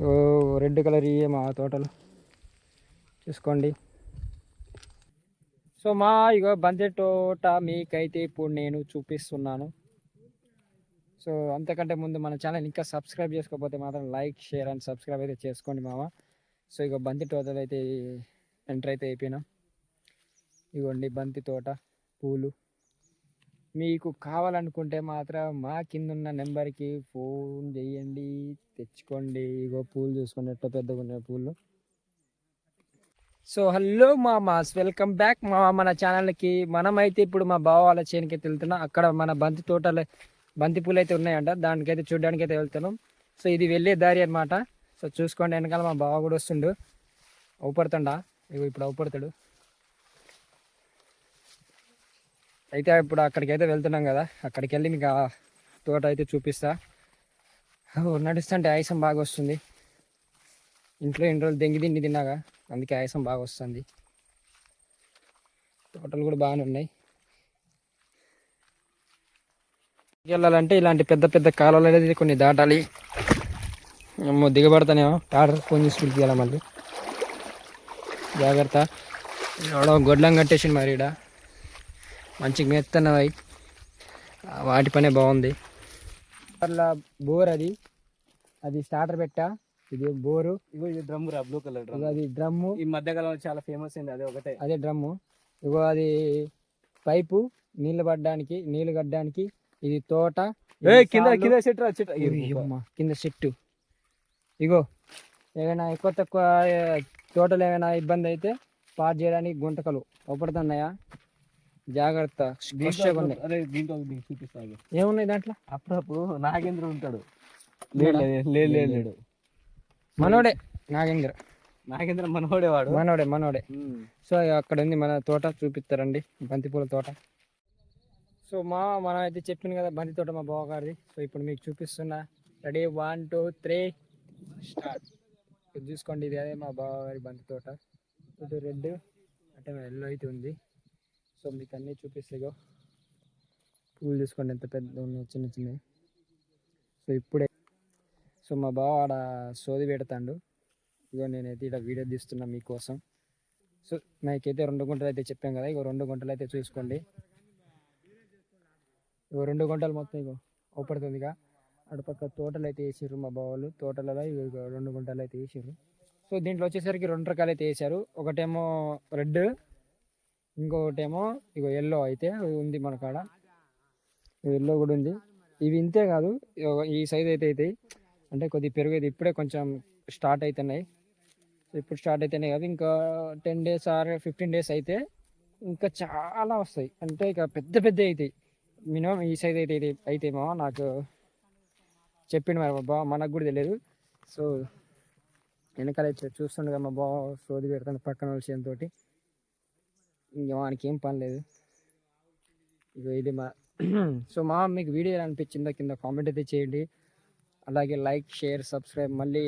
ఓ red colour ఇవే మా తోటలు చూసుకోండి. సో మా ఇగో బంతి తోట మీకైతే ఇప్పుడు నేను చూపిస్తున్నాను. సో అంతకంటే ముందు మన ఛానల్ ఇంకా సబ్స్క్రైబ్ చేసుకోకపోతే మాత్రం లైక్ షేర్ అండ్ సబ్స్క్రైబ్ అయితే చేసుకోండి మామ. సో ఇక బంతి తోటలు అయితే ఎంటర్ అయితే అయిపోయినాం. ఇవ్వండి బంతి తోట పూలు. మీకు కావాలనుకుంటే మాత్రం మా కింద ఉన్న నెంబర్కి ఫోన్ చేయండి, తెచ్చుకోండి. ఇగో పూలు చూసుకోండి ఎట్లా పెద్దగా ఉన్నాయి పూలు. సో హలో మామాస్, వెల్కమ్ బ్యాక్ మన ఛానల్కి. మనమైతే ఇప్పుడు మా బావ వాళ్ళ చేనుకి అయితే వెళ్తున్నాం. అక్కడ మన బంతి తోటలు బంతి పూలు అయితే ఉన్నాయంట, దానికైతే చూడడానికి అయితే వెళ్తున్నాం. సో ఇది వెళ్ళే దారి అనమాట. సో చూసుకోండి, వెనకాల మా బావ కూడా వస్తుండు. అవుపడుతుండా, ఇగో ఇప్పుడు అవుపడతాడు. అయితే ఇప్పుడు అక్కడికి అయితే వెళ్తున్నాం కదా, అక్కడికి వెళ్ళి మీకు ఆ తోట అయితే చూపిస్తా. నడుస్తుంటే ఆయాసం బాగా వస్తుంది. ఇంట్లో ఎన్ని రోజులు దెంగి తిండి తిన్నాగా, అందుకే ఆయాసం బాగా వస్తుంది. తోటలు కూడా బాగానే ఉన్నాయి. వెళ్ళాలంటే ఇలాంటి పెద్ద పెద్ద కాలువలు అనేది కొన్ని దాటాలి. దిగబడతానేమో, టాటర్ ఫోన్ చేసి పిలిపియాలి మళ్ళీ. జాగ్రత్త. ఎవడో గొడ్లం కట్టేసింది మరి ఈడ, మంచిగా మెత్తనవి. వాటి పనే బాగుంది. అట్లా బోర్ అది అది స్టార్టర్ పెట్టా. ఇది బోరు. ఇగో ఇది డ్రమ్ రా, బ్లూ కలర్ డ్రమ్. అది డ్రమ్ము. ఈ మధ్యకాలంలో చాలా ఫేమస్ అయింది అదే ఒకటే. అదే డ్రమ్ము. ఇగో అది పైపు, నీళ్లు పడడానికి, నీళ్లు కట్టడానికి. ఇది తోట. కింద కింద చెట్టు కింద చెట్టు. ఇగో ఏమైనా ఎక్కువ తక్కువ తోటలు ఏమైనా ఇబ్బంది అయితే పాస్ చేయడానికి గుంటకలు అవపడుతున్నాయా, జాగ్రత్త. చూపిస్తాను ఏమున్నాయి దాంట్లో. అప్పుడప్పుడు నాగేంద్ర ఉంటాడు. లేడు మనోడే నాగేంద్ర. నాగేంద్ర మనోడే వాడు. మనోడే. సో అక్కడ ఉంది మన తోట, చూపిస్తారండి బంతిపూల తోట. సో మనం అయితే చెప్పింది కదా బంతి తోట మా బావగారిది. సో ఇప్పుడు మీకు చూపిస్తున్నా. Ready 1 2 3 start. ఇది చూసుకోండి, ఇది అదే మా బావగారి బంతి తోట. ఇటు రెడ్ అంటే ఎల్లో అయితే ఉంది. సో మీకు అన్నీ చూపిస్తాయి. పూలు చూసుకోండి ఎంత పెద్ద ఉన్నాయి, చిన్న చిన్నవి. సో ఇప్పుడే సో మా బావ ఆడ సోది పెడతాడు. ఇగో నేనైతే ఇక్కడ వీడియో తీస్తున్నా మీకోసం. సో నాకైతే 2 గుంటలు అయితే చెప్పాం కదా, ఇగో 2 గుంటలు అయితే చూసుకోండి. ఇగో 2 గుంటలు మొత్తం ఇగో అవుపడుతుందిగా. అటుపక్క తోటలు అయితే వేసారు మా బావలు. తోటలలో ఇగో 2 గుంటలు అయితే వేసారు. సో దీంట్లో వచ్చేసరికి 2 రకాలు అయితే వేసారు. ఒకటేమో రెడ్, ఇంకొకటేమో ఇగో ఎల్లో అయితే ఉంది మన కాడ. ఎల్లో కూడా ఉంది. ఇవి ఇంతే కాదు, ఈ సైజ్ అయితే అవుతాయి. అంటే కొద్దిగా పెరిగేది ఇప్పుడే కొంచెం స్టార్ట్ అవుతున్నాయి. ఇప్పుడు స్టార్ట్ అవుతున్నాయి కాదు, ఇంకా 10 days ఆర్ 15 days అయితే ఇంకా చాలా వస్తాయి. అంటే ఇక పెద్ద పెద్ద అవుతాయి. మినిమం ఈ సైజ్ అయితే మామ నాకు చెప్పిండు మరి మా బావ, మనకు కూడా తెలియదు. సో వెనకాల చూస్తుండగా మా బావ సోది పెడతాను పక్కన విషయం తోటి. ఇంకా వానికి ఏం పని లేదు. ఇక ఇది మా సో మీకు వీడియో అనిపించిందో కింద కామెంట్ అయితే చేయండి. అలాగే లైక్ షేర్ సబ్స్క్రైబ్ మళ్ళీ